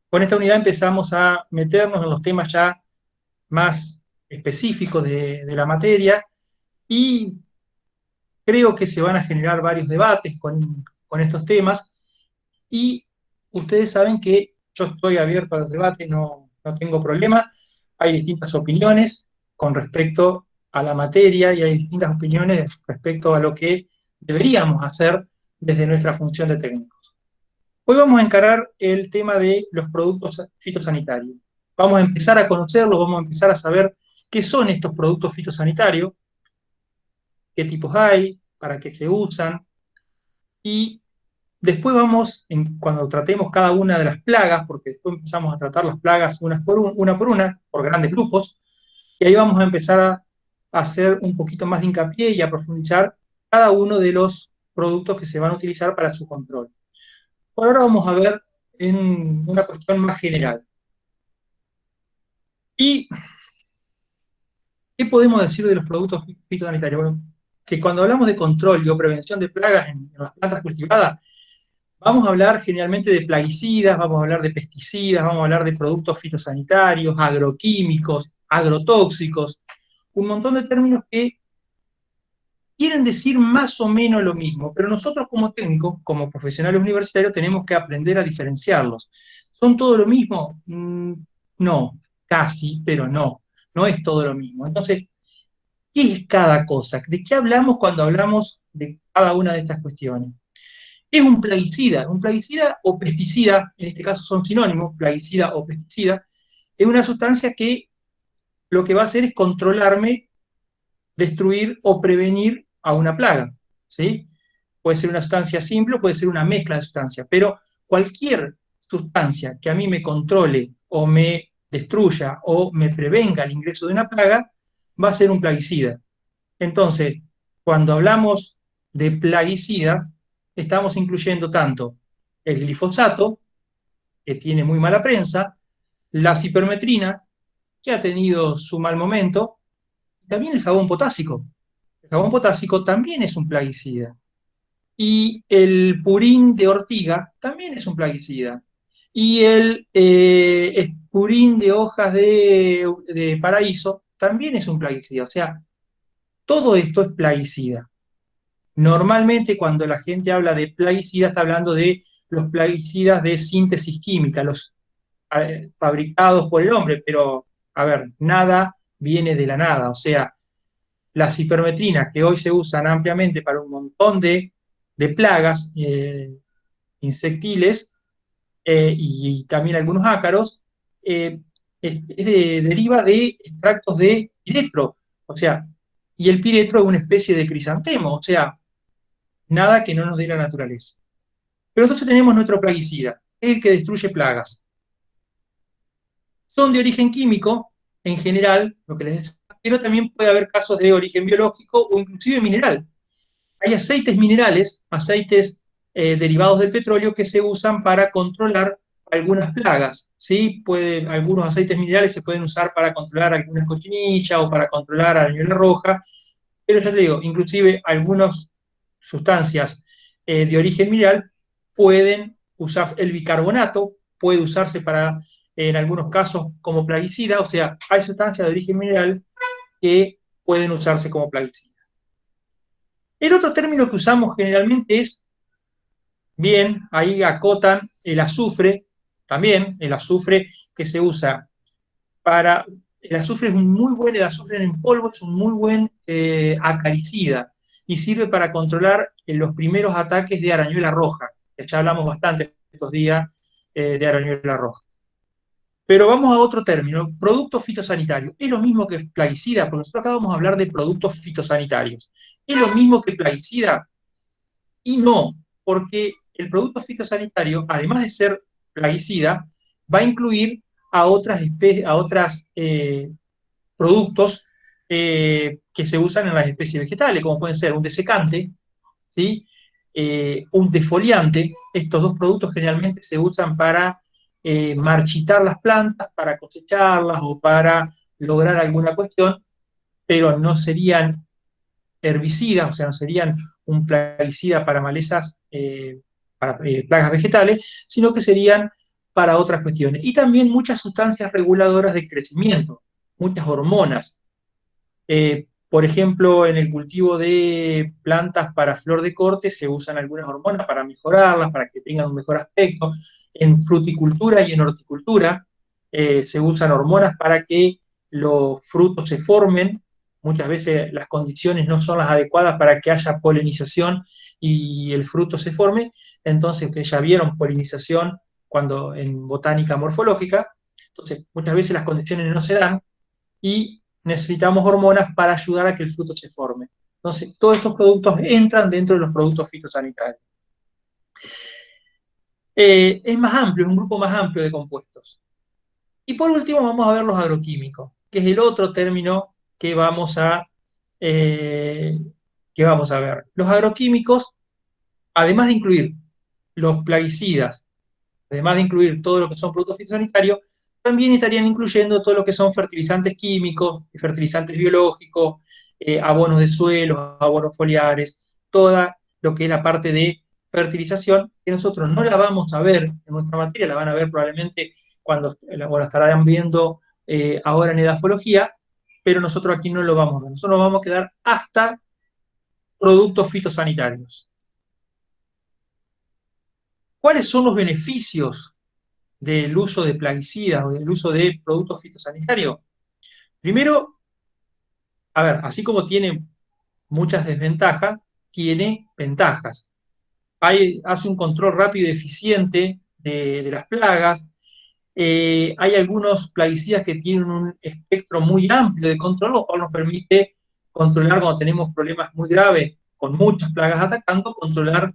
con esta unidad empezamos a meternos en los temas ya más específicos de la materia y creo que se van a generar varios debates con estos temas y ustedes saben que yo estoy abierto a los debates, no tengo problema. Hay distintas opiniones con respecto a la materia y hay distintas opiniones respecto a lo que deberíamos hacer desde nuestra función de técnicos. Hoy vamos a encarar el tema de los productos fitosanitarios. Vamos a empezar a conocerlos, vamos a empezar a saber qué son estos productos fitosanitarios, qué tipos hay, para qué se usan, y después vamos, cuando tratemos cada una de las plagas, porque después empezamos a tratar las plagas una por una, por grandes grupos, y ahí vamos a empezar a hacer un poquito más de hincapié y a profundizar cada uno de los productos que se van a utilizar para su control. Por ahora vamos a ver en una cuestión más general. ¿Y qué podemos decir de los productos fitosanitarios? Bueno, que cuando hablamos de control y o prevención de plagas en las plantas cultivadas, vamos a hablar generalmente de plaguicidas, vamos a hablar de pesticidas, vamos a hablar de productos fitosanitarios, agroquímicos, agrotóxicos, un montón de términos que quieren decir más o menos lo mismo, pero nosotros como técnicos, como profesionales universitarios, tenemos que aprender a diferenciarlos. ¿Son todo lo mismo? No, casi, pero no es todo lo mismo. Entonces, ¿qué es cada cosa? ¿De qué hablamos cuando hablamos de cada una de estas cuestiones? Es un plaguicida. Un plaguicida o pesticida, en este caso son sinónimos, plaguicida o pesticida, es una sustancia que lo que va a hacer es controlarme, destruir o prevenir a una plaga, ¿sí? Puede ser una sustancia simple o puede ser una mezcla de sustancias, pero cualquier sustancia que a mí me controle o me destruya o me prevenga el ingreso de una plaga, va a ser un plaguicida. Entonces, cuando hablamos de plaguicida, estamos incluyendo tanto el glifosato, que tiene muy mala prensa, la cipermetrina, que ha tenido su mal momento, y también el jabón potásico. El jabón potásico también es un plaguicida. Y el purín de ortiga también es un plaguicida. Y el purín de hojas de paraíso también es un plaguicida. O sea, todo esto es plaguicida. Normalmente cuando la gente habla de plaguicida está hablando de los plaguicidas de síntesis química, los fabricados por el hombre, pero a ver, nada viene de la nada, o sea, las hipermetrinas que hoy se usan ampliamente para un montón de plagas insectiles y también algunos ácaros, eh, deriva de extractos de piretro, o sea, y el piretro es una especie de crisantemo, o sea, nada que no nos dé la naturaleza. Pero entonces tenemos nuestro plaguicida, el que destruye plagas. Son de origen químico, en general, lo que les decía, pero también puede haber casos de origen biológico o inclusive mineral. Hay aceites minerales, aceites derivados del petróleo que se usan para controlar algunas plagas, ¿sí? Algunos aceites minerales se pueden usar para controlar algunas cochinillas o para controlar arañuela roja, pero ya te digo, inclusive algunas sustancias de origen mineral pueden usar el bicarbonato, puede usarse para, en algunos casos, como plaguicida, o sea, hay sustancias de origen mineral que pueden usarse como plaguicida. El otro término que usamos generalmente es, bien, ahí acotan el azufre, también el azufre que se usa para, el azufre es un muy buen, el azufre en polvo es un muy buen acaricida y sirve para controlar los primeros ataques de arañuela roja, que ya hablamos bastante estos días de arañuela roja. Pero vamos a otro término, producto fitosanitario. Es lo mismo que plaguicida, porque nosotros acabamos de hablar de productos fitosanitarios. Es lo mismo que plaguicida y no, porque el producto fitosanitario, además de ser plaguicida, va a incluir a otras, a otras productos que se usan en las especies vegetales, como pueden ser un desecante, ¿sí? Un defoliante. Estos dos productos generalmente se usan para marchitar las plantas, para cosecharlas o para lograr alguna cuestión, pero no serían herbicidas, o sea, no serían un plaguicida para malezas plagas vegetales, sino que serían para otras cuestiones. Y también muchas sustancias reguladoras de crecimiento, muchas hormonas. Por ejemplo, en el cultivo de plantas para flor de corte se usan algunas hormonas para mejorarlas, para que tengan un mejor aspecto. En fruticultura y en horticultura se usan hormonas para que los frutos se formen. Muchas veces las condiciones no son las adecuadas para que haya polinización y el fruto se forme. Entonces, ustedes ya vieron polinización cuando en botánica morfológica. Entonces, muchas veces las condiciones no se dan y necesitamos hormonas para ayudar a que el fruto se forme. Entonces, todos estos productos entran dentro de los productos fitosanitarios. Es más amplio, es un grupo más amplio de compuestos. Y por último, vamos a ver los agroquímicos, que es el otro término eh, que vamos a ver. Los agroquímicos, además de incluir los plaguicidas, además de incluir todo lo que son productos fitosanitarios, también estarían incluyendo todo lo que son fertilizantes químicos, fertilizantes biológicos, abonos de suelos, abonos foliares, toda lo que es la parte de fertilización, que nosotros no la vamos a ver en nuestra materia, la van a ver probablemente o la estarán viendo ahora en edafología, pero nosotros aquí no lo vamos a ver. Nosotros nos vamos a quedar hasta productos fitosanitarios. ¿Cuáles son los beneficios del uso de plaguicidas o del uso de productos fitosanitarios? Primero, a ver, así como tiene muchas desventajas, tiene ventajas. Hace un control rápido y eficiente de las plagas. Hay algunos plaguicidas que tienen un espectro muy amplio de control, lo cual nos permite controlar cuando tenemos problemas muy graves con muchas plagas atacando, controlar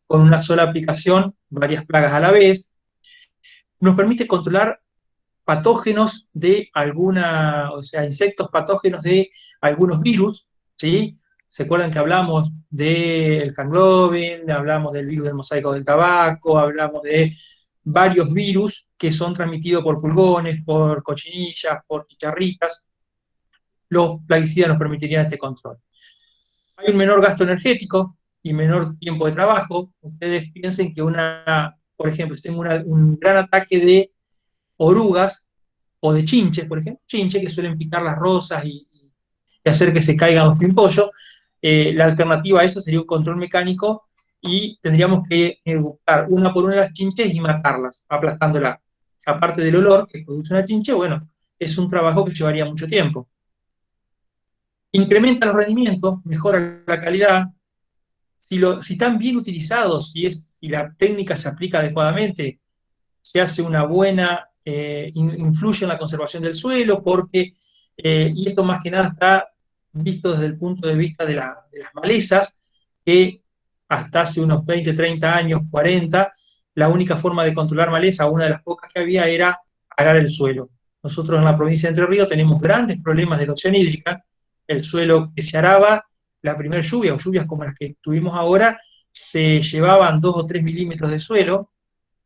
con una sola aplicación varias plagas a la vez. Nos permite controlar patógenos de alguna, o sea, insectos patógenos de algunos virus, ¿sí? ¿Se acuerdan que hablamos del Hanglobin, hablamos del virus del mosaico del tabaco, hablamos de varios virus que son transmitidos por pulgones, por cochinillas, por chicharritas? Los plaguicidas nos permitirían este control. Hay un menor gasto energético y menor tiempo de trabajo. Ustedes piensen que por ejemplo, si tengo un gran ataque de orugas o de chinches, por ejemplo, chinches que suelen picar las rosas y hacer que se caigan los pimpollos. La alternativa a eso sería un control mecánico y tendríamos que buscar una por una las chinches y matarlas, aplastándolas. Aparte del olor que produce una chinche, bueno, es un trabajo que llevaría mucho tiempo. Incrementa los rendimientos, mejora la calidad. Si están bien utilizados, si la técnica se aplica adecuadamente, se hace una buena, influye en la conservación del suelo, y esto más que nada está visto desde el punto de vista de las malezas, que hasta hace unos 20, 30 años, 40, la única forma de controlar maleza, una de las pocas que había, era arar el suelo. Nosotros en la provincia de Entre Ríos tenemos grandes problemas de erosión hídrica. El suelo que se araba, la primera lluvia, o lluvias como las que tuvimos ahora, se llevaban 2 o 3 milímetros de suelo,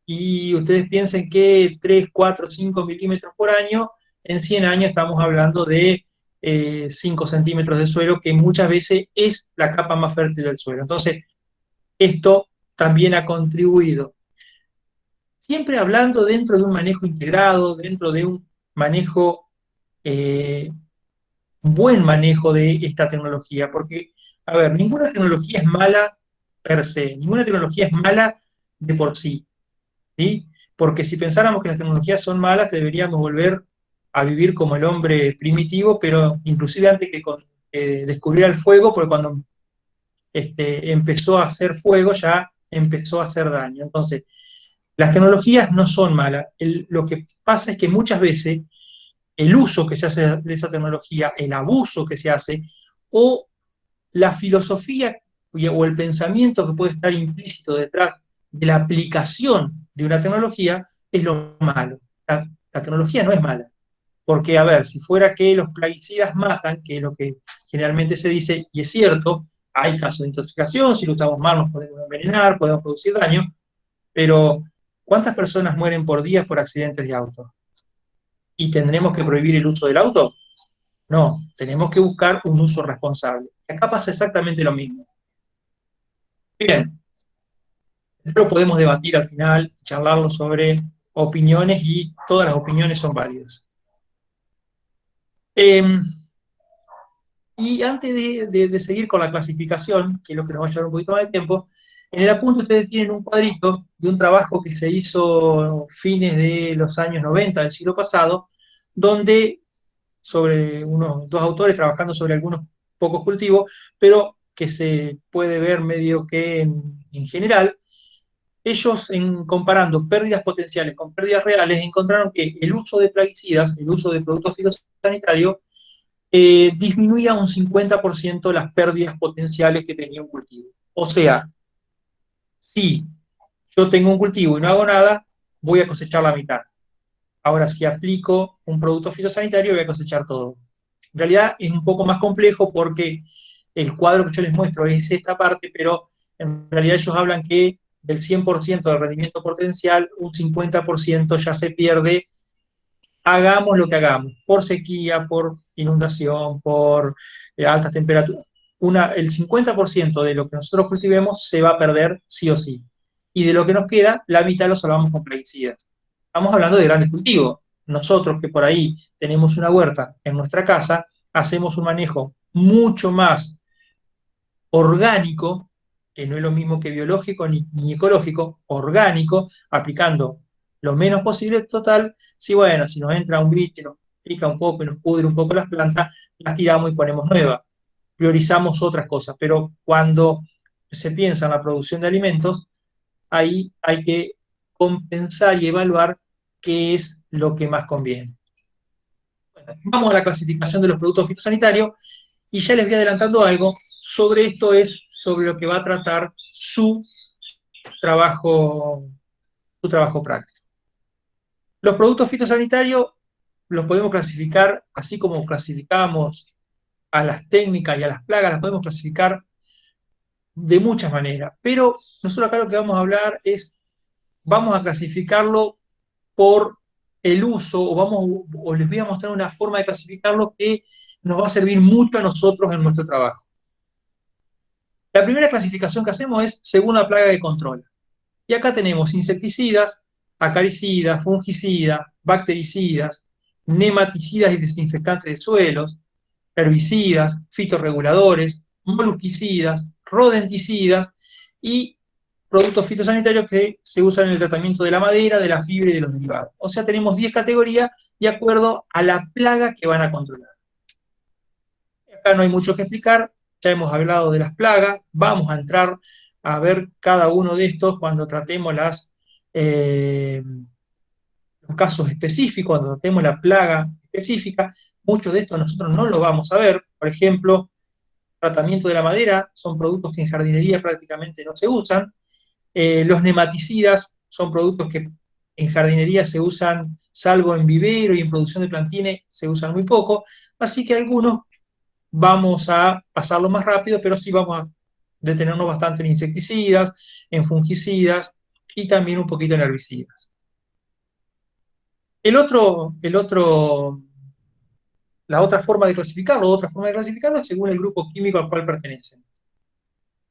y ustedes piensen que 3, 4, 5 milímetros por año, en 100 años estamos hablando de 5 centímetros de suelo, que muchas veces es la capa más fértil del suelo. Entonces, esto también ha contribuido. Siempre hablando dentro de un manejo integrado, dentro de un manejo, eh, buen manejo de esta tecnología, porque, a ver, ninguna tecnología es mala per se, ninguna tecnología es mala de por sí. ¿Sí? Porque si pensáramos que las tecnologías son malas, deberíamos volver a vivir como el hombre primitivo, pero inclusive antes que descubriera el fuego, porque cuando empezó a hacer fuego ya empezó a hacer daño. Entonces, las tecnologías no son malas. Lo que pasa es que muchas veces el uso que se hace de esa tecnología, el abuso que se hace, o la filosofía o el pensamiento que puede estar implícito detrás de la aplicación de una tecnología es lo malo. La tecnología no es mala, porque, a ver, si fuera que los plaguicidas matan, que es lo que generalmente se dice, y es cierto, hay casos de intoxicación, si lo usamos mal nos podemos envenenar, podemos producir daño, pero ¿cuántas personas mueren por día por accidentes de auto? ¿Y tendremos que prohibir el uso del auto? No, tenemos que buscar un uso responsable. Acá pasa exactamente lo mismo. Bien, pero podemos debatir al final, charlarlo sobre opiniones y todas las opiniones son válidas. Eh, y antes de seguir con la clasificación, que es lo que nos va a llevar un poquito más de tiempo, en el apunte ustedes tienen un cuadrito de un trabajo que se hizo fines de los años 90 del siglo pasado, donde sobre unos dos autores trabajando sobre algunos pocos cultivos, pero que se puede ver medio que en general, ellos comparando pérdidas potenciales con pérdidas reales encontraron que el uso de plaguicidas, el uso de productos fitosanitarios, disminuía un 50% las pérdidas potenciales que tenía un cultivo. O sea, si yo tengo un cultivo y no hago nada, voy a cosechar la mitad. Ahora, si aplico un producto fitosanitario, voy a cosechar todo. En realidad es un poco más complejo porque el cuadro que yo les muestro es esta parte, pero en realidad ellos hablan que del 100% del rendimiento potencial, un 50% ya se pierde, hagamos lo que hagamos, por sequía, por inundación, por altas temperaturas. El 50% de lo que nosotros cultivemos se va a perder sí o sí. Y de lo que nos queda, la mitad lo salvamos con plaguicidas. Estamos hablando de grandes cultivos. Nosotros que por ahí tenemos una huerta en nuestra casa, hacemos un manejo mucho más orgánico, que no es lo mismo que biológico ni ecológico, orgánico, aplicando lo menos posible total. Si bueno, si nos entra un bicho, nos pica un poco y nos pudre un poco las plantas, las tiramos y ponemos nuevas. Priorizamos otras cosas, pero cuando se piensa en la producción de alimentos, ahí hay que compensar y evaluar qué es lo que más conviene. Bueno, vamos a la clasificación de los productos fitosanitarios y ya les voy adelantando algo sobre esto, es sobre lo que va a tratar trabajo, su trabajo práctico. Los productos fitosanitarios los podemos clasificar, así como clasificamos a las técnicas y a las plagas, las podemos clasificar de muchas maneras, pero nosotros acá lo que vamos a hablar es, vamos a clasificarlo por el uso, o les voy a mostrar una forma de clasificarlo que nos va a servir mucho a nosotros en nuestro trabajo. La primera clasificación que hacemos es según la plaga que controla. Y acá tenemos insecticidas, acaricidas, fungicidas, bactericidas, nematicidas y desinfectantes de suelos, herbicidas, fitorreguladores, molusquicidas, rodenticidas y productos fitosanitarios que se usan en el tratamiento de la madera, de la fibra y de los derivados. O sea, tenemos 10 categorías de acuerdo a la plaga que van a controlar. Acá no hay mucho que explicar, ya hemos hablado de las plagas, vamos a entrar a ver cada uno de estos cuando tratemos los casos específicos, cuando tratemos la plaga específica. Muchos de estos nosotros no lo vamos a ver. Por ejemplo, tratamiento de la madera son productos que en jardinería prácticamente no se usan. Los nematicidas son productos que en jardinería se usan, salvo en vivero y en producción de plantines, se usan muy poco. Así que algunos vamos a pasarlo más rápido, pero sí vamos a detenernos bastante en insecticidas, en fungicidas y también un poquito en herbicidas. La otra forma de clasificarlo es según el grupo químico al cual pertenecen.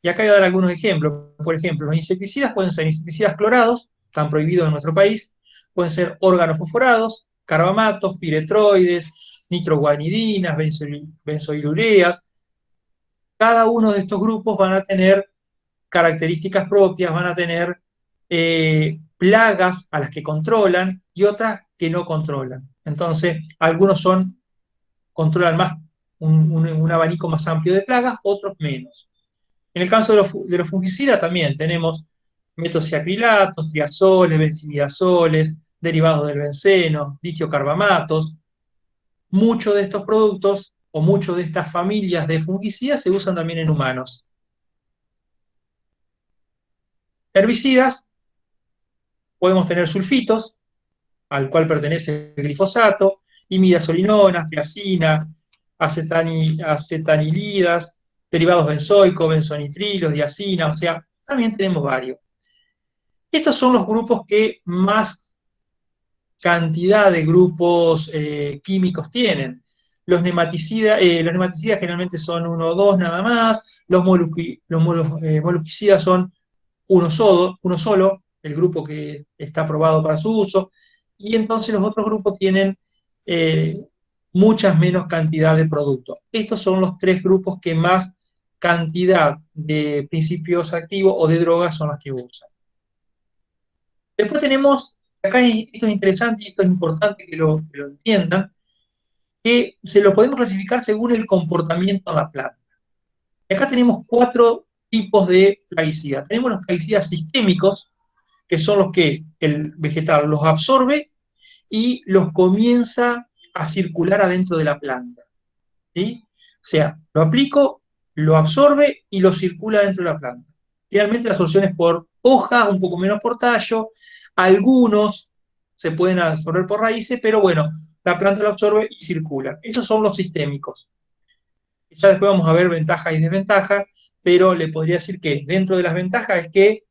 Y acá voy a dar algunos ejemplos. Por ejemplo, los insecticidas pueden ser insecticidas clorados, están prohibidos en nuestro país, pueden ser organofosforados, carbamatos, piretroides, nitroguanidinas, benzoilureas. Cada uno de estos grupos van a tener características propias, van a tener plagas a las que controlan y otras que no controlan. Entonces, controlan más un abanico más amplio de plagas, otros menos. En el caso de los fungicidas también tenemos metociacrilatos, triazoles, benzimidazoles, derivados del benceno, ditiocarbamatos. Muchos de estos productos o muchas de estas familias de fungicidas se usan también en humanos. Herbicidas, podemos tener sulfitos, al cual pertenece el glifosato, imidazolinonas, triacina, acetanilidas, derivados benzoicos, benzonitrilos, diacina, o sea, también tenemos varios. Estos son los grupos que más cantidad de grupos químicos tienen. Los nematicidas generalmente son uno o dos nada más, los molusquicidas son uno solo, el grupo que está aprobado para su uso, y entonces los otros grupos tienen eh, muchas menos cantidad de producto. Estos son los tres grupos que más cantidad de principios activos o de drogas son las que usan. Después tenemos, acá esto es interesante y esto es importante que lo entiendan, que se lo podemos clasificar según el comportamiento de la planta. Y acá tenemos cuatro tipos de plaguicidas. Tenemos los plaguicidas sistémicos, que son los que el vegetal los absorbe y los comienza a circular adentro de la planta. ¿Sí? O sea, lo aplico, lo absorbe y lo circula dentro de la planta. Realmente la absorción es por hojas, un poco menos por tallo, algunos se pueden absorber por raíces, pero bueno, la planta lo absorbe y circula. Esos son los sistémicos. Ya después vamos a ver ventajas y desventajas, pero le podría decir que dentro de las ventajas es que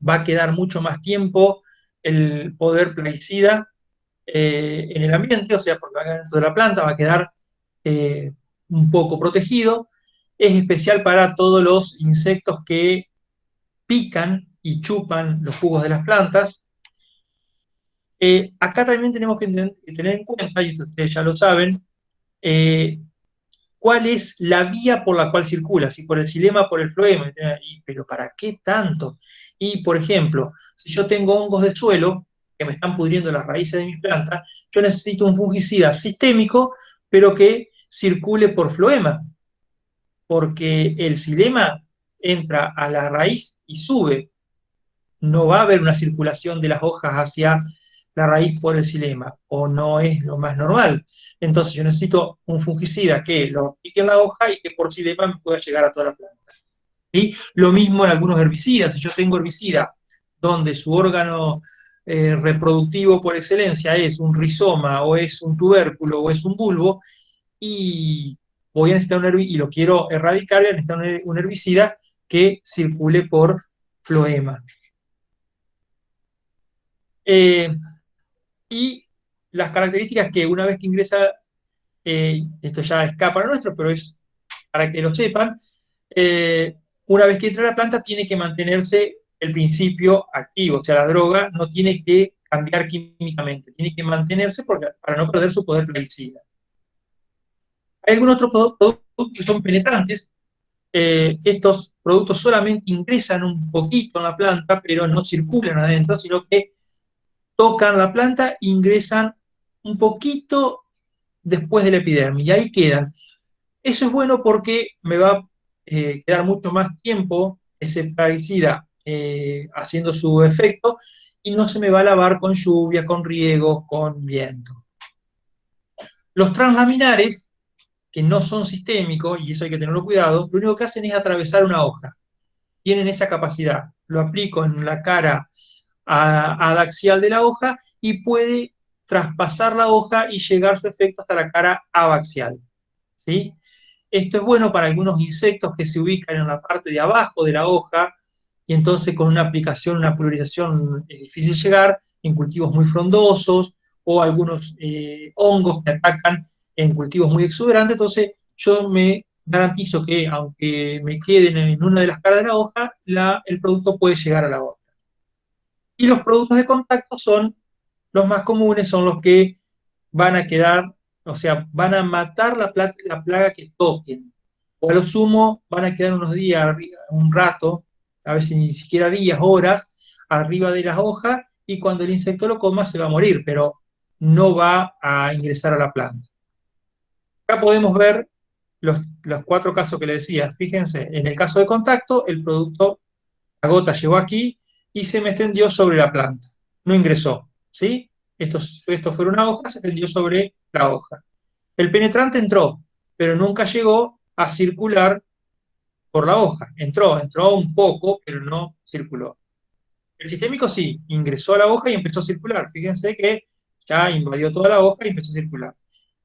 va a quedar mucho más tiempo el poder plaguicida en el ambiente, o sea, porque va a quedar dentro de la planta, va a quedar eh, un poco protegido. Es especial para todos los insectos que pican y chupan los jugos de las plantas. Acá también tenemos que tener en cuenta, y ustedes ya lo saben, eh, cuál es la vía por la cual circula, si por el xilema, por el floema, pero ¿para qué tanto? Y, por ejemplo, si yo tengo hongos de suelo que me están pudriendo las raíces de mis plantas, yo necesito un fungicida sistémico, pero que circule por floema, porque el xilema entra a la raíz y sube, no va a haber una circulación de las hojas hacia la raíz por el xilema, o no es lo más normal. Entonces yo necesito un fungicida que lo pique en la hoja y que por xilema me pueda llegar a toda la planta. ¿Sí? Lo mismo en algunos herbicidas. Si yo tengo herbicida donde su órgano reproductivo por excelencia es un rizoma, o es un tubérculo, o es un bulbo, y voy a necesitar y lo quiero erradicar, voy a necesitar un herbicida que circule por floema. Eh, y las características que una vez que ingresa, esto ya escapa a lo nuestro, pero es para que lo sepan, una vez que entra a la planta tiene que mantenerse el principio activo, o sea, la droga no tiene que cambiar químicamente, tiene que mantenerse para no perder su poder plaguicida. Hay algunos otros productos que son penetrantes. Estos productos solamente ingresan un poquito en la planta, pero no circulan adentro, sino que tocan la planta, ingresan un poquito después de la epidermis y ahí quedan. Eso es bueno porque me va a quedar mucho más tiempo ese plaguicida haciendo su efecto y no se me va a lavar con lluvia, con riegos, con viento. Los translaminares, que no son sistémicos, y eso hay que tenerlo cuidado, lo único que hacen es atravesar una hoja. Tienen esa capacidad. Lo aplico en la cara adaxial de la hoja y puede traspasar la hoja y llegar su efecto hasta la cara abaxial. ¿Sí? Esto es bueno para algunos insectos que se ubican en la parte de abajo de la hoja y entonces con una aplicación, una pulverización es difícil llegar en cultivos muy frondosos o algunos hongos que atacan en cultivos muy exuberantes. Entonces yo me garantizo que aunque me queden en una de las caras de la hoja, el producto puede llegar a la otra. Y los productos de contacto son los más comunes, son los que van a quedar, o sea, van a matar la plaga que toquen. O a lo sumo van a quedar unos días, un rato, a veces ni siquiera días, horas, arriba de las hojas, y cuando el insecto lo coma se va a morir, pero no va a ingresar a la planta. Acá podemos ver los cuatro casos que le decía. Fíjense, en el caso de contacto, el producto, la gota llegó aquí y se me extendió sobre la planta. No ingresó, ¿sí? Esto fue una hoja, se extendió sobre la hoja. El penetrante entró, pero nunca llegó a circular por la hoja. Entró un poco, pero no circuló. El sistémico sí, ingresó a la hoja y empezó a circular. Fíjense que ya invadió toda la hoja y empezó a circular.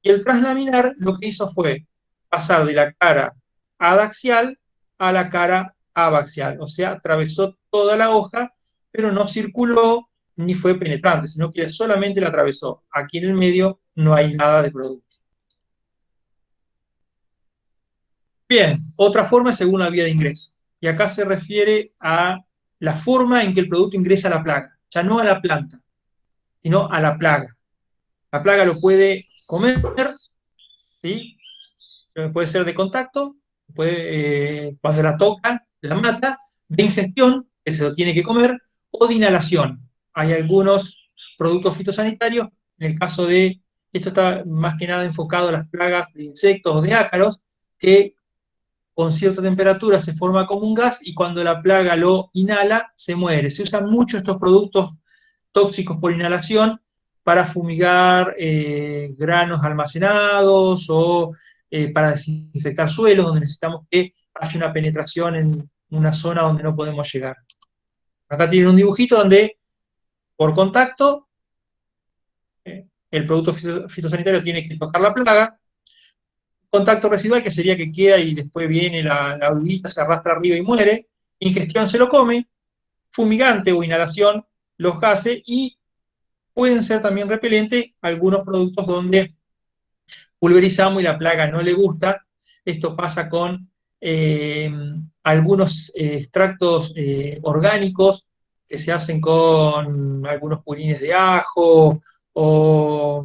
Y el translaminar lo que hizo fue pasar de la cara adaxial a la cara abaxial. O sea, atravesó toda la hoja, pero no circuló ni fue penetrante, sino que solamente la atravesó. Aquí en el medio no hay nada de producto. Bien, otra forma es según la vía de ingreso. Y acá se refiere a la forma en que el producto ingresa a la plaga, ya no a la planta, sino a la plaga. La plaga lo puede comer, ¿sí? Puede ser de contacto, cuando la toca, la mata, de ingestión, que se lo tiene que comer, o de inhalación. Hay algunos productos fitosanitarios, en el caso de, esto está más que nada enfocado a las plagas de insectos o de ácaros, que con cierta temperatura se forma como un gas y cuando la plaga lo inhala, se muere. Se usan mucho estos productos tóxicos por inhalación para fumigar granos almacenados o para desinfectar suelos donde necesitamos que haya una penetración en una zona donde no podemos llegar. Acá tienen un dibujito donde por contacto el producto fitosanitario tiene que tocar la plaga. Contacto residual, que sería que queda y después viene la oruguita, se arrastra arriba y muere. Ingestión se lo come. Fumigante o inhalación, los gases. Y pueden ser también repelentes algunos productos donde pulverizamos y la plaga no le gusta. Esto pasa con algunos extractos orgánicos que se hacen con algunos purines de ajo o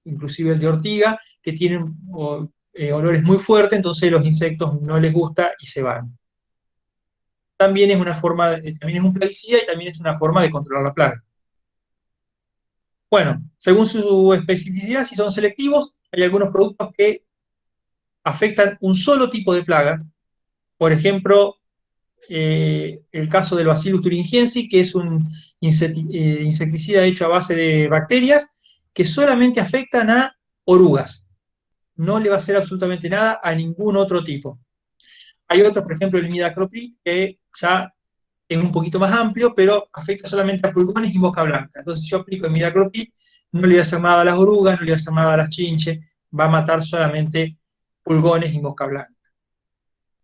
inclusive el de ortiga, que tienen olores muy fuertes, entonces los insectos no les gusta y se van. También es una forma, también es un plaguicida y también es una forma de controlar la plaga. Bueno, según su especificidad, si son selectivos, hay algunos productos que afectan un solo tipo de plaga. Por ejemplo, el caso del Bacillus thuringiensis, que es un insecticida hecho a base de bacterias que solamente afectan a orugas. No le va a hacer absolutamente nada a ningún otro tipo. Hay otros, por ejemplo, el imidacloprid, que ya es un poquito más amplio, pero afecta solamente a pulgones y mosca blanca. Entonces, si yo aplico imidacloprid, no le voy a hacer nada a las orugas, no le voy a hacer nada a las chinches, va a matar solamente pulgones y mosca blanca.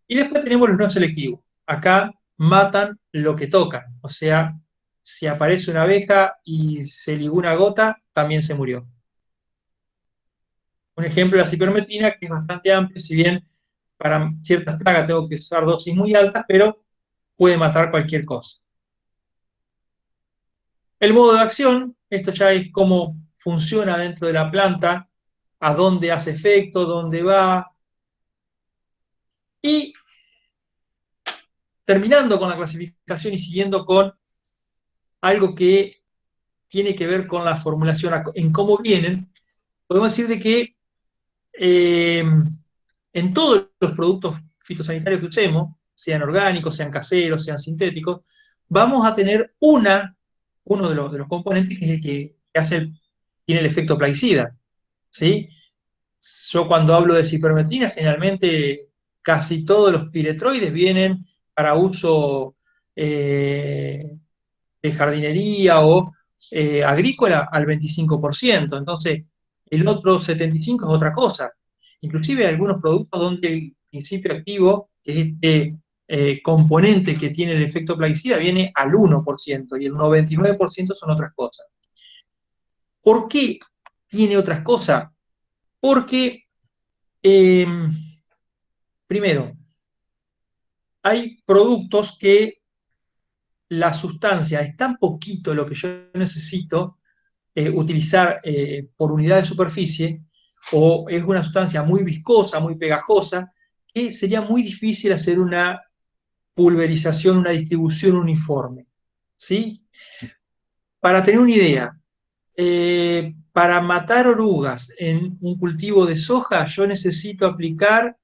Y después tenemos los no selectivos. Acá matan lo que tocan. O sea, si aparece una abeja y se ligó una gota, también se murió. Un ejemplo es la cipermetrina, que es bastante amplio, si bien para ciertas plagas tengo que usar dosis muy altas, pero puede matar cualquier cosa. El modo de acción, esto ya es cómo funciona dentro de la planta, a dónde hace efecto, dónde va. Y terminando con la clasificación y siguiendo con algo que tiene que ver con la formulación, en cómo vienen, podemos decir de que en todos los productos fitosanitarios que usemos, sean orgánicos, sean caseros, sean sintéticos, vamos a tener uno de los componentes que es el que tiene el efecto plaguicida. ¿Sí? Yo cuando hablo de cipermetrina, generalmente casi todos los piretroides vienen para uso de jardinería o agrícola al 25%. Entonces, el otro 75% es otra cosa. Inclusive hay algunos productos donde el principio activo, que es este componente que tiene el efecto plaguicida, viene al 1% y el 99% son otras cosas. ¿Por qué tiene otras cosas? Porque, eh, primero, hay productos que la sustancia es tan poquito lo que yo necesito utilizar por unidad de superficie, o es una sustancia muy viscosa, muy pegajosa, que sería muy difícil hacer una pulverización, una distribución uniforme. ¿Sí? Para tener una idea, para matar orugas en un cultivo de soja, yo necesito aplicar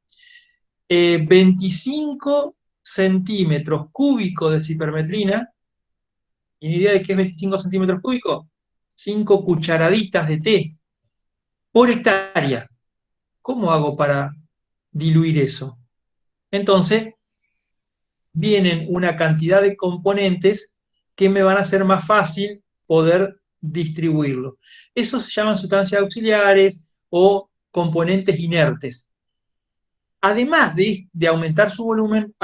25 centímetros cúbicos de cipermetrina. ¿Y una idea de qué es 25 centímetros cúbicos? 5 cucharaditas de té por hectárea. ¿Cómo hago para diluir eso? Entonces, vienen una cantidad de componentes que me van a hacer más fácil poder distribuirlo. Eso se llaman sustancias auxiliares o componentes inertes. Además de aumentar su volumen,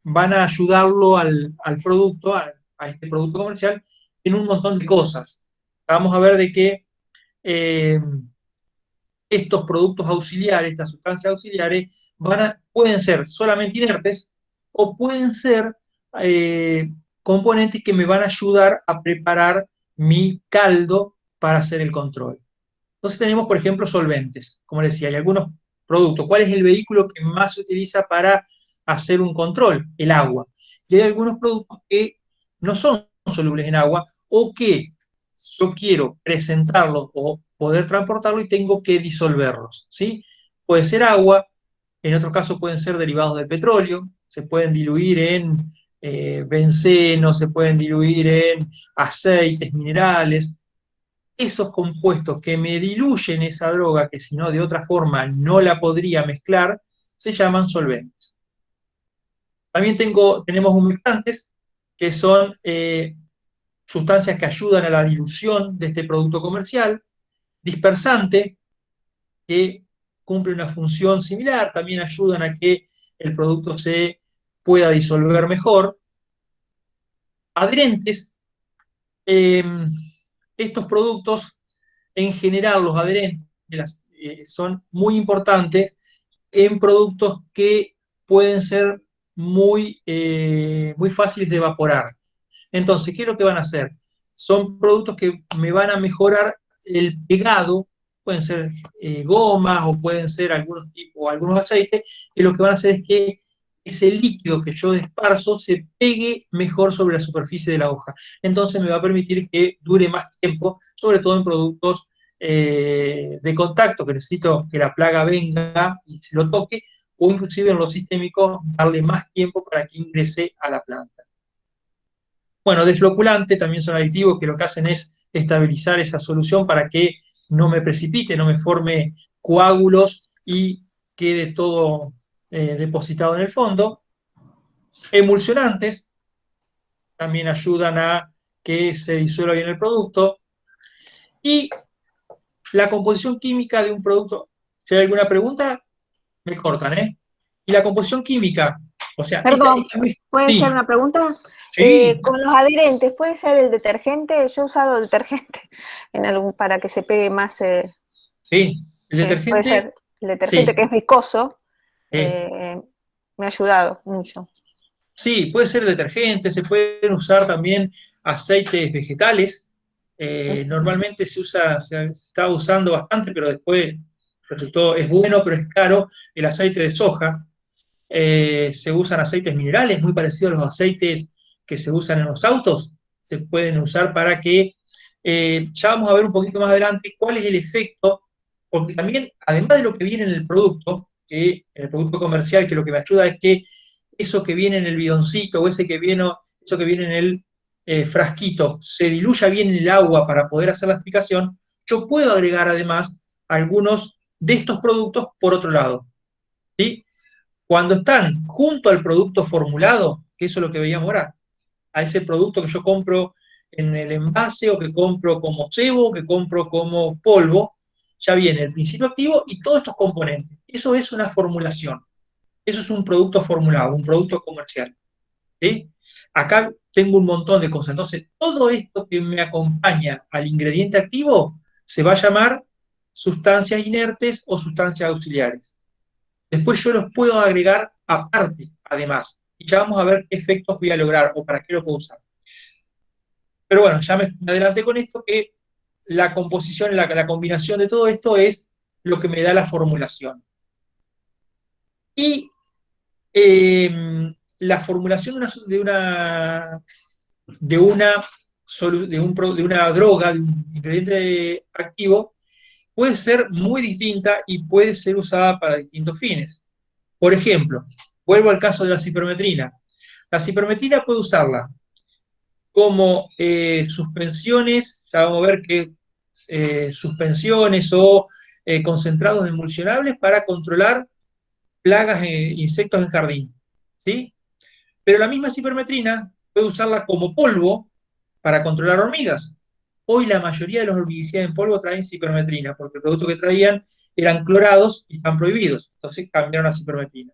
van a ayudarlo al producto, a este producto comercial, en un montón de cosas. Vamos a ver de que eh, estos productos auxiliares, estas sustancias auxiliares, pueden ser solamente inertes o pueden ser componentes que me van a ayudar a preparar mi caldo para hacer el control. Entonces tenemos, por ejemplo, solventes. Como les decía, hay algunos productos. ¿Cuál es el vehículo que más se utiliza para hacer un control? El agua. Y hay algunos productos que no son solubles en agua o que yo quiero presentarlos o poder transportarlo y tengo que disolverlos, ¿sí? Puede ser agua, en otros casos pueden ser derivados del petróleo, se pueden diluir en benceno, se pueden diluir en aceites minerales. Esos compuestos que me diluyen esa droga, que si no de otra forma no la podría mezclar, se llaman solventes. También tenemos humectantes, que son sustancias que ayudan a la dilución de este producto comercial, dispersante, que cumple una función similar, también ayudan a que el producto se pueda disolver mejor. Adherentes, eh, estos productos, en general, los adherentes son muy importantes en productos que pueden ser muy fáciles de evaporar. Entonces, ¿qué es lo que van a hacer? Son productos que me van a mejorar el pegado, pueden ser gomas o pueden ser algunos tipos, algunos aceites, que lo que van a hacer es que ese líquido que yo esparzo se pegue mejor sobre la superficie de la hoja. Entonces me va a permitir que dure más tiempo, sobre todo en productos de contacto, que necesito que la plaga venga y se lo toque, o inclusive en los sistémicos darle más tiempo para que ingrese a la planta. Bueno, desfloculante también son aditivos que lo que hacen es estabilizar esa solución para que no me precipite, no me forme coágulos y quede todo depositado en el fondo. Emulsionantes también ayudan a que se disuelva bien el producto. Y la composición química de un producto, si hay alguna pregunta, me cortan, ¿eh? Y la composición química, o sea, Perdón, ¿puede sí, ser una pregunta? sí, Con los adherentes, ¿puede ser el detergente? Yo he usado detergente para que se pegue más, sí, el puede detergente, ser el detergente sí, que es viscoso, sí. me ha ayudado mucho. Sí, puede ser detergente, se pueden usar también aceites vegetales. Normalmente se está usando bastante, pero después resultó, es bueno, pero es caro, el aceite de soja. Se usan aceites minerales muy parecidos a los aceites que se usan en los autos. Se pueden usar para que, ya vamos a ver un poquito más adelante cuál es el efecto, porque también, además de lo que viene en el producto, que en el producto comercial, que lo que me ayuda es que eso que viene en el bidoncito o eso que viene en el frasquito se diluya bien en el agua para poder hacer la explicación, yo puedo agregar además algunos de estos productos por otro lado. ¿Sí? Cuando están junto al producto formulado, que eso es lo que veíamos ahora, a ese producto que yo compro en el envase o que compro como cebo, que compro como polvo, ya viene el principio activo y todos estos componentes. Eso es una formulación. Eso es un producto formulado, un producto comercial. ¿Sí? Acá tengo un montón de cosas. Entonces, todo esto que me acompaña al ingrediente activo se va a llamar sustancias inertes o sustancias auxiliares. Después yo los puedo agregar aparte, además. Y ya vamos a ver qué efectos voy a lograr o para qué lo puedo usar. Pero bueno, ya me adelanté con esto que la composición, la combinación de todo esto es lo que me da la formulación. Y la formulación de una droga, de un ingrediente activo, puede ser muy distinta y puede ser usada para distintos fines. Por ejemplo, vuelvo al caso de la cipermetrina. La cipermetrina puede usarla como suspensiones, ya vamos a ver que suspensiones o concentrados emulsionables para controlar plagas e insectos en jardín, ¿sí? Pero la misma cipermetrina puede usarla como polvo para controlar hormigas. Hoy la mayoría de los herbicidas en polvo traen cipermetrina, porque el producto que traían eran clorados y están prohibidos. Entonces cambiaron a cipermetrina.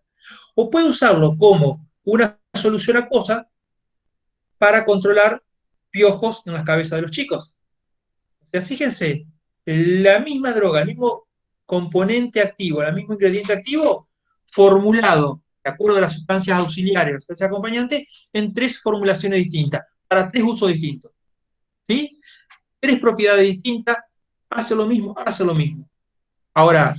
O puede usarlo como una solución acuosa para controlar piojos en las cabezas de los chicos. O sea, fíjense, la misma droga, el mismo componente activo, el mismo ingrediente activo, formulado de acuerdo a las sustancias auxiliares, las sustancias acompañantes, en 3 formulaciones distintas, para 3 usos distintos. ¿Sí? 3 propiedades distintas, hace lo mismo, hace lo mismo. Ahora,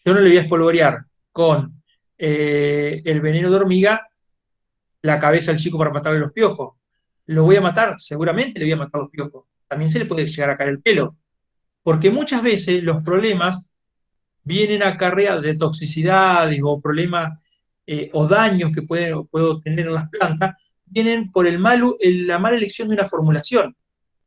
yo no le voy a espolvorear con el veneno de hormiga la cabeza al chico para matarle los piojos. ¿Lo voy a matar? Seguramente le voy a matar los piojos. También se le puede llegar a caer el pelo. Porque muchas veces los problemas vienen acarreados de toxicidades o problemas o daños que puedo tener en las plantas, vienen por la mala elección de una formulación.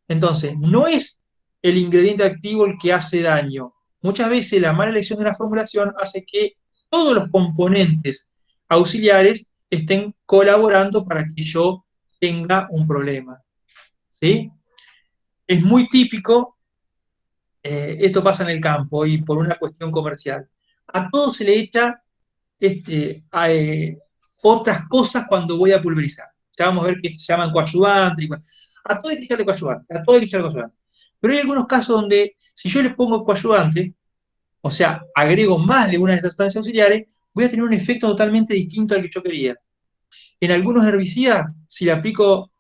Entonces, no es el ingrediente activo el que hace daño. Muchas veces la mala elección de una formulación hace que todos los componentes auxiliares estén colaborando para que yo tenga un problema. ¿Sí? Es muy típico, esto pasa en el campo y por una cuestión comercial. A todo se le echa otras cosas cuando voy a pulverizar. Ya vamos a ver que se llaman coadyuvantes. A todo hay que echarle coadyuvante, a todo hay que echarle coadyuvante. Pero hay algunos casos donde, si yo le pongo coadyuvante, o sea, agrego más de una de estas sustancias auxiliares, voy a tener un efecto totalmente distinto al que yo quería. En algunos herbicidas, si le aplico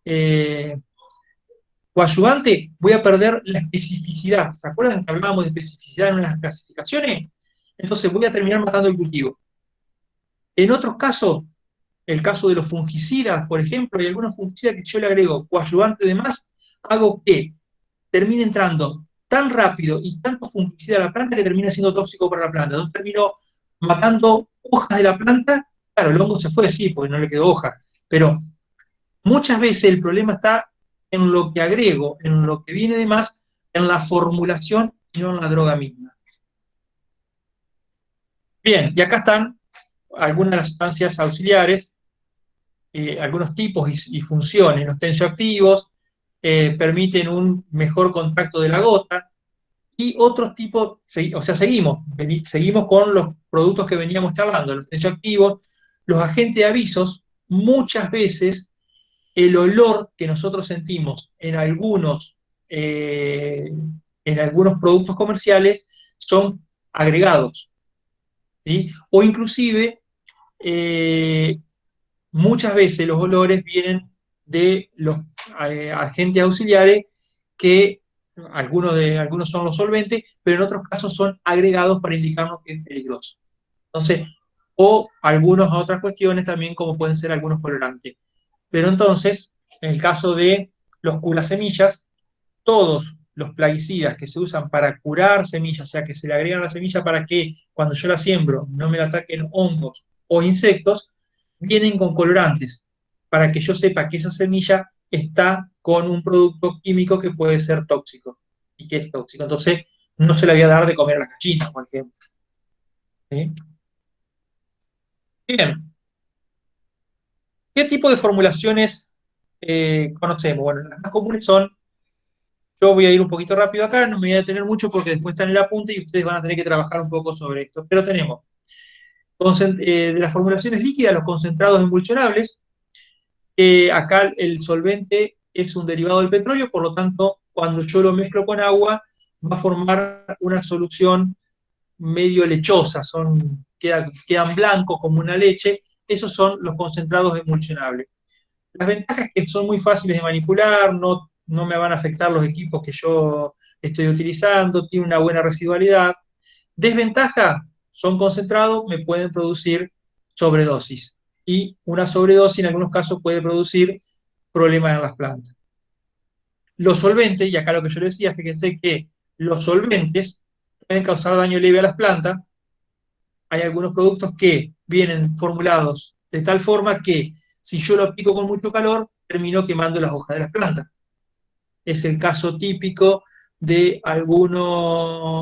coadyuvante, voy a perder la especificidad. ¿Se acuerdan que hablábamos de especificidad en unas clasificaciones? Entonces voy a terminar matando el cultivo. En otros casos, el caso de los fungicidas, por ejemplo, hay algunos fungicidas que si yo le agrego coadyuvante de más, hago que termine entrando tan rápido y tanto fungicida a la planta que termina siendo tóxico para la planta. Entonces termino matando hojas de la planta. Claro, el hongo se fue, sí, porque no le quedó hoja. Pero muchas veces el problema está en lo que agrego, en lo que viene de más, en la formulación y no en la droga misma. Bien, y acá están algunas de las sustancias auxiliares, algunos tipos y funciones. Los tensioactivos permiten un mejor contacto de la gota y otros tipos, o sea, seguimos con los productos que veníamos charlando, los tensioactivos, los agentes de avisos. Muchas veces el olor que nosotros sentimos en algunos productos comerciales son agregados, ¿sí? O inclusive eh, muchas veces los olores vienen de los agentes auxiliares que algunos son los solventes, pero en otros casos son agregados para indicarnos que es peligroso. Entonces, o algunas otras cuestiones también como pueden ser algunos colorantes. Pero entonces, en el caso de los curasemillas, todos los plaguicidas que se usan para curar semillas, o sea, que se le agregan a la semilla para que cuando yo la siembro no me la ataquen hongos o insectos, vienen con colorantes, para que yo sepa que esa semilla está con un producto químico que puede ser tóxico y que es tóxico. Entonces, no se le voy a dar de comer a las gallinas, por ejemplo. ¿Sí? Bien, ¿qué tipo de formulaciones conocemos? Bueno, las más comunes son. Yo voy a ir un poquito rápido acá, no me voy a detener mucho porque después están en la punta y ustedes van a tener que trabajar un poco sobre esto. Pero tenemos de las formulaciones líquidas, los concentrados emulsionables. Acá el solvente es un derivado del petróleo, por lo tanto, cuando yo lo mezclo con agua, va a formar una solución medio lechosa, quedan blancos como una leche. Esos son los concentrados emulsionables. Las ventajas es que son muy fáciles de manipular, no me van a afectar los equipos que yo estoy utilizando, tiene una buena residualidad. Desventaja, son concentrados, me pueden producir sobredosis. Y una sobredosis en algunos casos puede producir problemas en las plantas. Los solventes, y acá lo que yo decía, fíjense que los solventes pueden causar daño leve a las plantas. Hay algunos productos que vienen formulados de tal forma que si yo lo aplico con mucho calor, termino quemando las hojas de las plantas. Es el caso típico de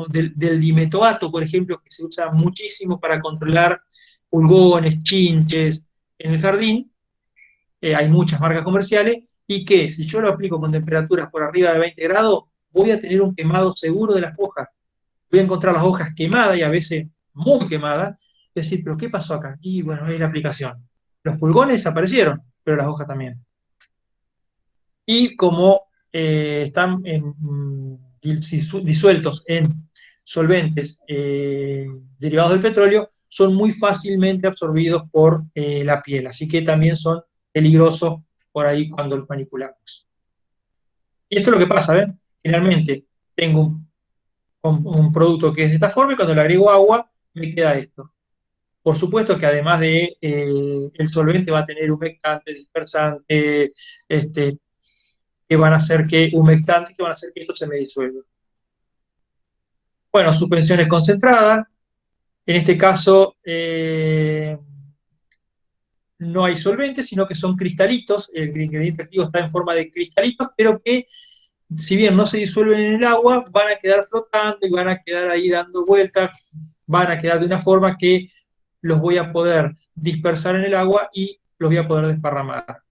del dimetoato, por ejemplo, que se usa muchísimo para controlar pulgones, chinches en el jardín. Hay muchas marcas comerciales, y que si yo lo aplico con temperaturas por arriba de 20 grados, voy a tener un quemado seguro de las hojas. Voy a encontrar las hojas quemadas y a veces muy quemadas. Es decir, ¿pero qué pasó acá? Y bueno, hay la aplicación. Los pulgones desaparecieron, pero las hojas también. Y como están disueltos en solventes derivados del petróleo son muy fácilmente absorbidos por la piel, así que también son peligrosos por ahí cuando los manipulamos. Y esto es lo que pasa, ¿ven? Generalmente tengo un producto que es de esta forma y cuando le agrego agua me queda esto. Por supuesto que además de el solvente va a tener humectante, dispersante, este, que van a hacer que humectantes que van a hacer que esto se me disuelva. Bueno, suspensiones concentradas. En este caso no hay solventes, sino que son cristalitos. El ingrediente activo está en forma de cristalitos, pero que si bien no se disuelven en el agua, van a quedar flotando y van a quedar ahí dando vueltas, van a quedar de una forma que los voy a poder dispersar en el agua y los voy a poder desparramar.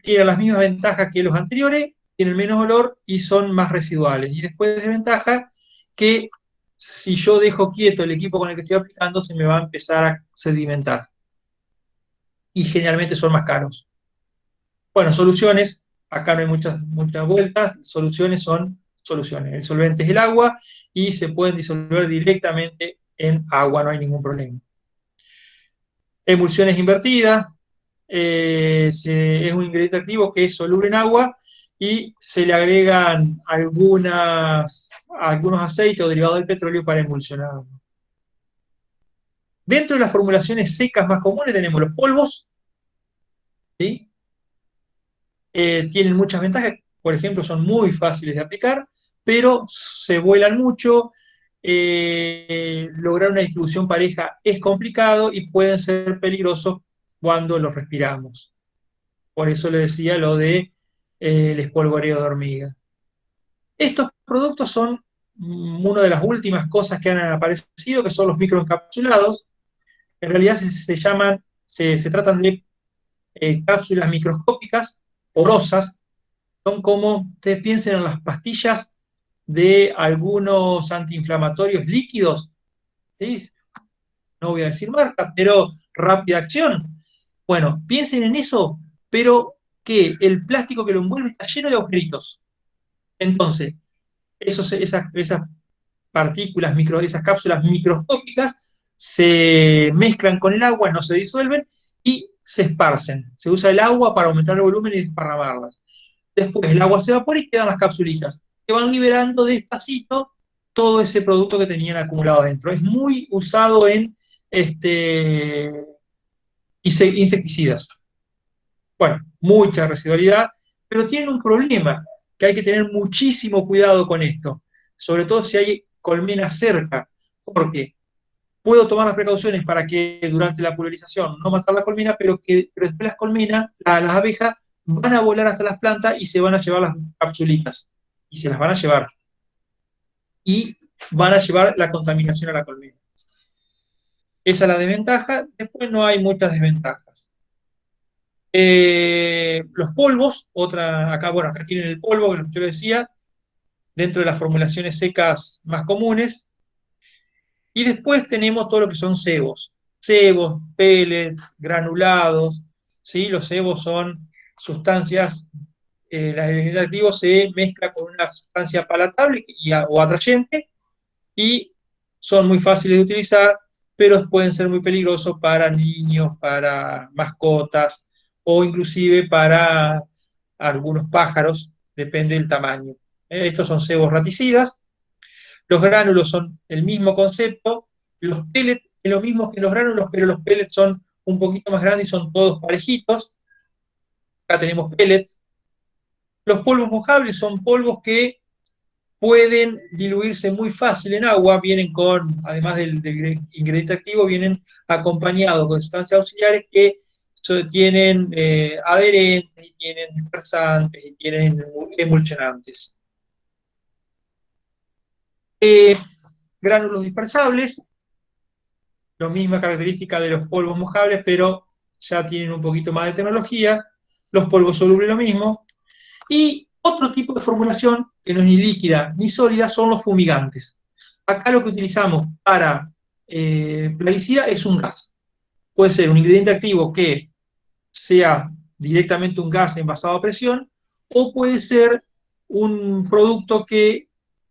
Tienen las mismas ventajas que los anteriores, tienen menos olor y son más residuales. Y después desventaja que si yo dejo quieto el equipo con el que estoy aplicando, se me va a empezar a sedimentar. Y generalmente son más caros. Bueno, soluciones, acá no hay muchas vueltas, soluciones son soluciones. El solvente es el agua y se pueden disolver directamente en agua, no hay ningún problema. Emulsiones invertidas, es un ingrediente activo que es soluble en agua y se le agregan algunos aceites o derivados del petróleo para emulsionarlo. Dentro de las formulaciones secas más comunes tenemos los polvos, ¿sí? Tienen muchas ventajas, por ejemplo, son muy fáciles de aplicar, pero se vuelan mucho, lograr una distribución pareja es complicado y pueden ser peligrosos cuando los respiramos. Por eso le decía lo de el espolvoreo de hormiga. Estos productos son una de las últimas cosas que han aparecido, que son los microencapsulados. En realidad se tratan de cápsulas microscópicas, porosas. Son como, ustedes piensen en las pastillas de algunos antiinflamatorios líquidos, ¿sí? No voy a decir marca, pero rápida acción. Bueno, piensen en eso, pero que el plástico que lo envuelve está lleno de agujeritos. Entonces, esas partículas, esas cápsulas microscópicas se mezclan con el agua, no se disuelven y se esparcen. Se usa el agua para aumentar el volumen y desparramarlas. Después el agua se evapora y quedan las capsulitas, que van liberando despacito todo ese producto que tenían acumulado adentro. Es muy usado en insecticidas. Bueno, mucha residualidad, pero tienen un problema, que hay que tener muchísimo cuidado con esto, sobre todo si hay colmenas cerca, porque puedo tomar las precauciones para que durante la pulverización no matar la colmena, pero después las colmenas, las abejas, van a volar hasta las plantas y se van a llevar las capsulitas, y se las van a llevar, y van a llevar la contaminación a la colmena. Esa es la desventaja, después no hay muchas desventajas. Los polvos, acá tienen el polvo, que yo decía, dentro de las formulaciones secas más comunes. Y después tenemos todo lo que son cebos, pellets, granulados, ¿sí? Los cebos son sustancias, el activo se mezcla con una sustancia palatable o atrayente y son muy fáciles de utilizar, pero pueden ser muy peligrosos para niños, para mascotas o inclusive para algunos pájaros, depende del tamaño. Estos son cebos raticidas. Los gránulos son el mismo concepto. Los pellets es lo mismo que los gránulos, pero los pellets son un poquito más grandes y son todos parejitos. Acá tenemos pellets. Los polvos mojables son polvos que pueden diluirse muy fácil en agua, vienen además del ingrediente activo, vienen acompañados con sustancias auxiliares que tienen adherentes, y tienen dispersantes, y tienen emulsionantes. Gránulos dispersables, la misma característica de los polvos mojables, pero ya tienen un poquito más de tecnología. Los polvos solubles lo mismo. Y otro tipo de formulación, que no es ni líquida ni sólida, son los fumigantes. Acá lo que utilizamos para plaguicida es un gas. Puede ser un ingrediente activo que sea directamente un gas envasado a presión, o puede ser un producto que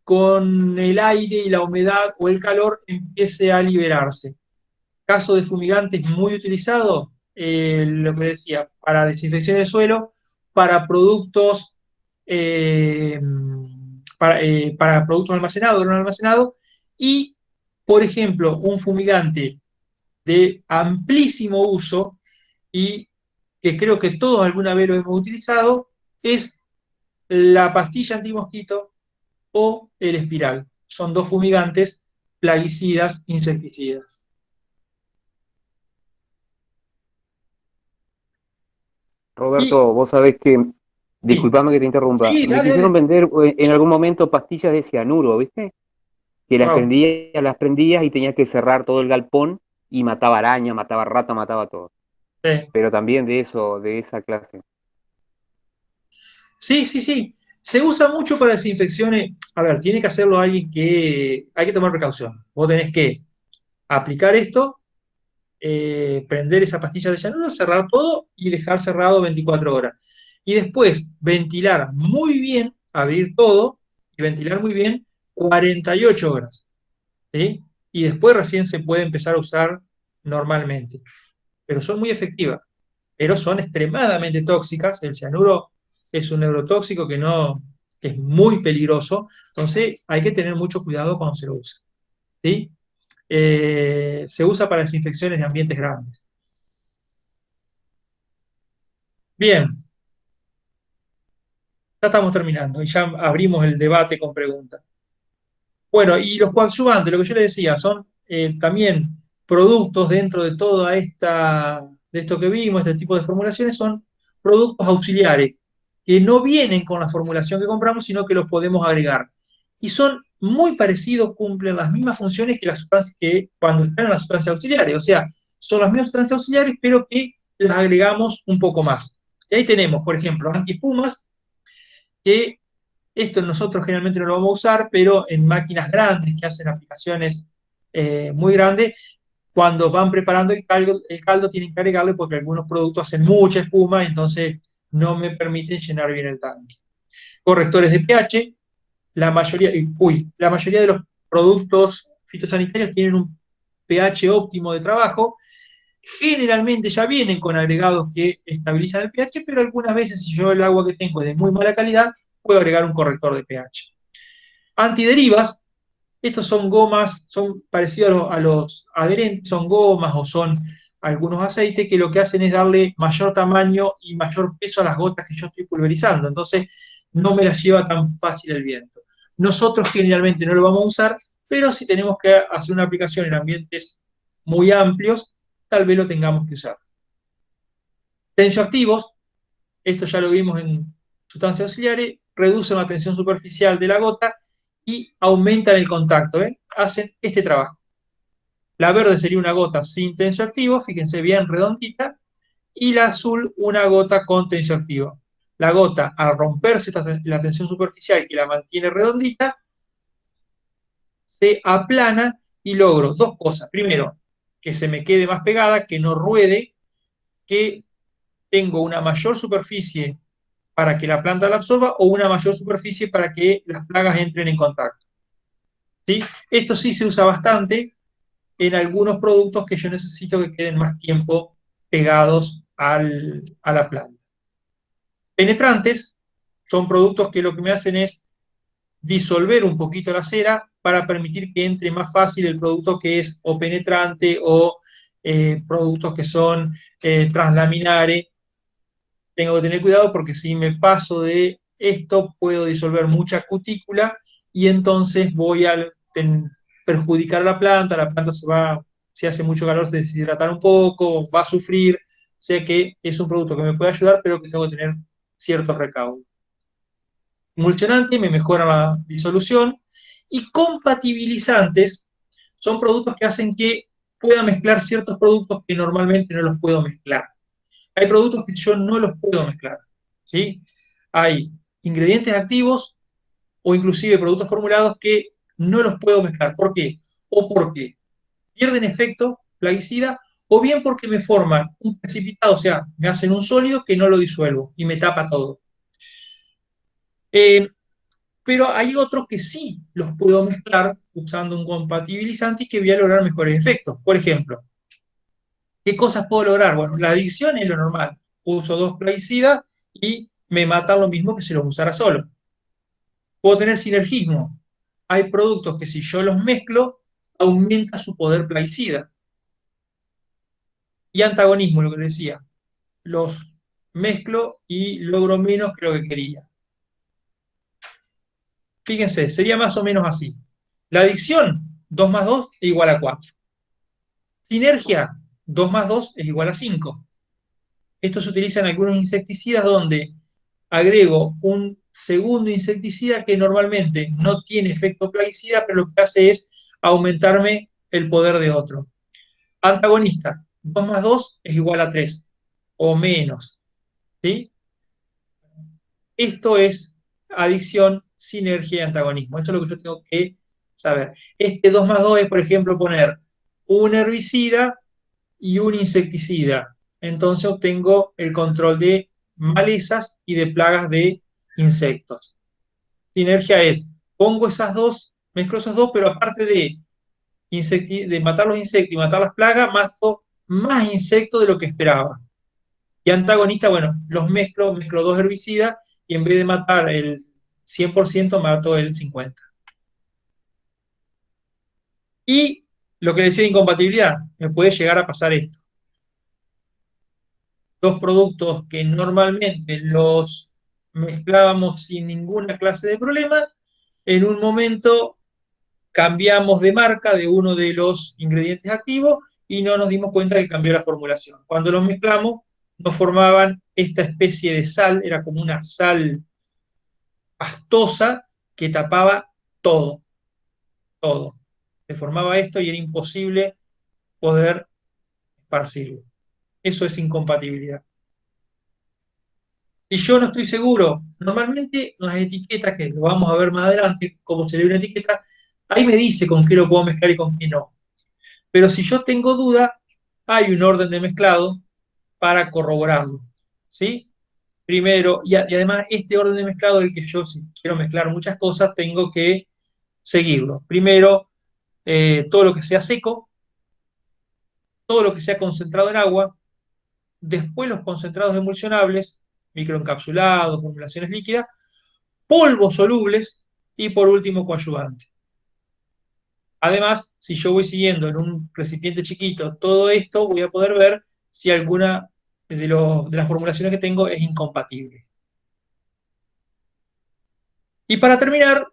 con el aire y la humedad o el calor empiece a liberarse. Caso de fumigantes muy utilizado, lo que decía, para desinfección de suelo, para productos, eh, para productos almacenados, no almacenados, y, por ejemplo, un fumigante de amplísimo uso y que creo que todos alguna vez lo hemos utilizado, es la pastilla antimosquito o el espiral. Son dos fumigantes plaguicidas, insecticidas. Y Roberto, vos sabés que, sí, disculpame que te interrumpa, sí, me dale, quisieron dale. vender en algún momento pastillas de cianuro, ¿viste? Que Wow. las prendías y tenías que cerrar todo el galpón y mataba araña, mataba rata, mataba todo. Sí, Pero también de eso, de esa clase. sí, sí, sí. Se usa mucho para desinfecciones. A ver, tiene que hacerlo alguien que hay que tomar precaución. Vos tenés que aplicar esto, prender esa pastilla de cianuro, cerrar todo y dejar cerrado 24 horas. Y después ventilar muy bien, abrir todo y ventilar muy bien 48 horas. ¿Sí? Y después recién se puede empezar a usar normalmente. Pero son muy efectivas, pero son extremadamente tóxicas. El cianuro es un neurotóxico que es muy peligroso, entonces hay que tener mucho cuidado cuando se lo usa. ¿Sí? Se usa para desinfecciones de ambientes grandes. Bien, ya estamos terminando y ya abrimos el debate con preguntas. Bueno, y los coadyuvantes, lo que yo le decía, son también productos dentro de toda de esto que vimos, este tipo de formulaciones, son productos auxiliares que no vienen con la formulación que compramos, sino que los podemos agregar. Y son muy parecidos, cumplen las mismas funciones que las sustancias que cuando están en las sustancias auxiliares. O sea, son las mismas sustancias auxiliares, pero que las agregamos un poco más. Y ahí tenemos, por ejemplo, antiespumas, que esto nosotros generalmente no lo vamos a usar, pero en máquinas grandes que hacen aplicaciones muy grandes, cuando van preparando el caldo tienen que agregarle porque algunos productos hacen mucha espuma, entonces no me permiten llenar bien el tanque. Correctores de pH, la mayoría de los productos fitosanitarios tienen un pH óptimo de trabajo. Generalmente ya vienen con agregados que estabilizan el pH, pero algunas veces si yo el agua que tengo es de muy mala calidad, puedo agregar un corrector de pH. Antiderivas, estos son gomas, son parecidos a los adherentes, son gomas o son algunos aceites que lo que hacen es darle mayor tamaño y mayor peso a las gotas que yo estoy pulverizando. Entonces, no me las lleva tan fácil el viento. Nosotros generalmente no lo vamos a usar, pero si tenemos que hacer una aplicación en ambientes muy amplios, tal vez lo tengamos que usar. Tensioactivos, esto ya lo vimos en sustancias auxiliares, reducen la tensión superficial de la gota y aumentan el contacto, ¿eh? Hacen este trabajo. La verde sería una gota sin tensioactivo, fíjense bien redondita, y la azul una gota con tensioactivo. La gota, al romperse la tensión superficial que la mantiene redondita, se aplana y logro dos cosas. Primero, que se me quede más pegada, que no ruede, que tengo una mayor superficie para que la planta la absorba o una mayor superficie para que las plagas entren en contacto. ¿Sí? Esto sí se usa bastante en algunos productos que yo necesito que queden más tiempo pegados a la planta. Penetrantes son productos que lo que me hacen es disolver un poquito la cera para permitir que entre más fácil el producto que es o penetrante o productos que son translaminares. Tengo que tener cuidado porque si me paso de esto puedo disolver mucha cutícula y entonces voy a perjudicar a la planta si hace mucho calor se deshidratar un poco, va a sufrir, sé que es un producto que me puede ayudar, pero que tengo que tener ciertos recaudos. Emulsionante me mejora la disolución y compatibilizantes son productos que hacen que pueda mezclar ciertos productos que normalmente no los puedo mezclar. Hay productos que yo no los puedo mezclar, ¿sí? Hay ingredientes activos o inclusive productos formulados que no los puedo mezclar. ¿Por qué? O porque pierden efecto plaguicida o bien porque me forman un precipitado, o sea, me hacen un sólido que no lo disuelvo y me tapa todo. Eh, Pero hay otros que sí los puedo mezclar usando un compatibilizante y que voy a lograr mejores efectos. Por ejemplo, ¿qué cosas puedo lograr? Bueno, la adicción es lo normal. Uso dos plaguicidas y me matan lo mismo que si los usara solo. Puedo tener sinergismo. Hay productos que si yo los mezclo, aumenta su poder plaguicida. Y antagonismo, lo que decía. Los mezclo y logro menos que lo que quería. Fíjense, sería más o menos así. La adicción, 2 más 2 es igual a 4. Sinergia, 2 más 2 es igual a 5. Esto se utiliza en algunos insecticidas donde agrego un segundo insecticida que normalmente no tiene efecto plaguicida, pero lo que hace es aumentarme el poder de otro. Antagonista, 2 más 2 es igual a 3 o menos. ¿Sí? Esto es adicción, sinergia y antagonismo. Esto es lo que yo tengo que saber. Este 2 más 2 es, por ejemplo, poner un herbicida y un insecticida. Entonces obtengo el control de malezas y de plagas de insectos. Sinergia es, pongo esas dos, mezclo esos dos, pero aparte de matar los insectos y matar las plagas, mato más insectos de lo que esperaba. Y antagonista, bueno, los mezclo dos herbicidas y en vez de matar el 100%, mato el 50%. Y lo que decía de incompatibilidad, me puede llegar a pasar esto. Dos productos que normalmente los mezclábamos sin ninguna clase de problema, en un momento cambiamos de marca de uno de los ingredientes activos y no nos dimos cuenta que cambió la formulación. Cuando los mezclamos, nos formaban esta especie de sal, era como una sal pastosa que tapaba todo, todo. Se formaba esto y era imposible poder esparcirlo. Eso es incompatibilidad. Si yo no estoy seguro, normalmente las etiquetas, que lo vamos a ver más adelante, cómo se lee una etiqueta, ahí me dice con qué lo puedo mezclar y con qué no. Pero si yo tengo duda, hay un orden de mezclado para corroborarlo. ¿Sí? Primero, y además este orden de mezclado, el que yo, si quiero mezclar muchas cosas, tengo que seguirlo. Primero, todo lo que sea seco, todo lo que sea concentrado en agua, después los concentrados emulsionables, microencapsulados, formulaciones líquidas, polvos solubles y por último coadyuvante. Además, si yo voy siguiendo en un recipiente chiquito todo esto, voy a poder ver si alguna de las formulaciones que tengo es incompatible. Y para terminar,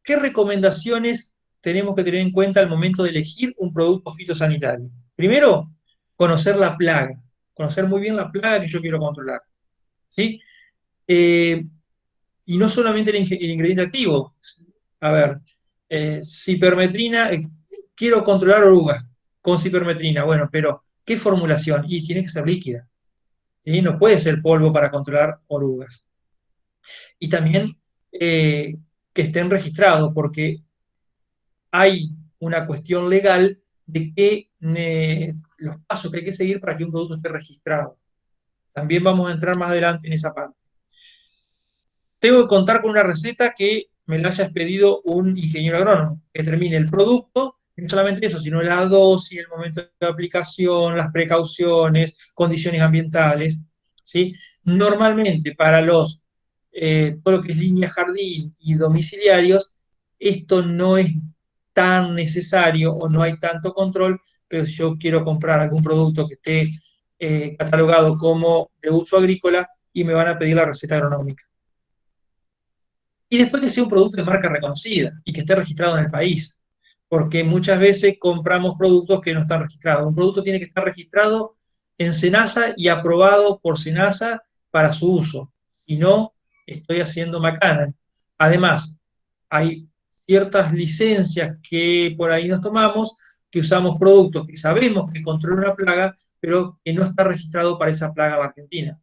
¿qué recomendaciones tenemos que tener en cuenta al momento de elegir un producto fitosanitario? Primero, conocer la plaga, conocer muy bien la plaga que yo quiero controlar. ¿Sí? Y no solamente el ingrediente activo. A ver, cipermetrina, quiero controlar orugas con cipermetrina. Bueno, pero ¿qué formulación? Y tiene que ser líquida. ¿Sí? No puede ser polvo para controlar orugas. Y también que estén registrados, porque hay una cuestión legal de los pasos que hay que seguir para que un producto esté registrado. También vamos a entrar más adelante en esa parte. Tengo que contar con una receta que me la haya expedido un ingeniero agrónomo, que determine el producto, y no solamente eso, sino la dosis, el momento de aplicación, las precauciones, condiciones ambientales. ¿Sí? Normalmente para todo lo que es línea jardín y domiciliarios, esto no es tan necesario o no hay tanto control, pero si yo quiero comprar algún producto que esté catalogado como de uso agrícola y me van a pedir la receta agronómica. Y después que sea un producto de marca reconocida y que esté registrado en el país, porque muchas veces compramos productos que no están registrados. Un producto tiene que estar registrado en SENASA y aprobado por SENASA para su uso. Si no, estoy haciendo macana. Además, hay ciertas licencias que por ahí nos tomamos, que usamos productos que sabemos que controlan una plaga, pero que no está registrado para esa plaga en Argentina.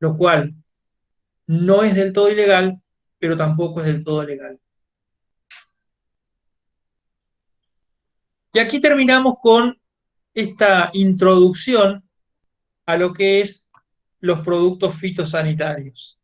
Lo cual no es del todo ilegal, pero tampoco es del todo legal. Y aquí terminamos con esta introducción a lo que es los productos fitosanitarios.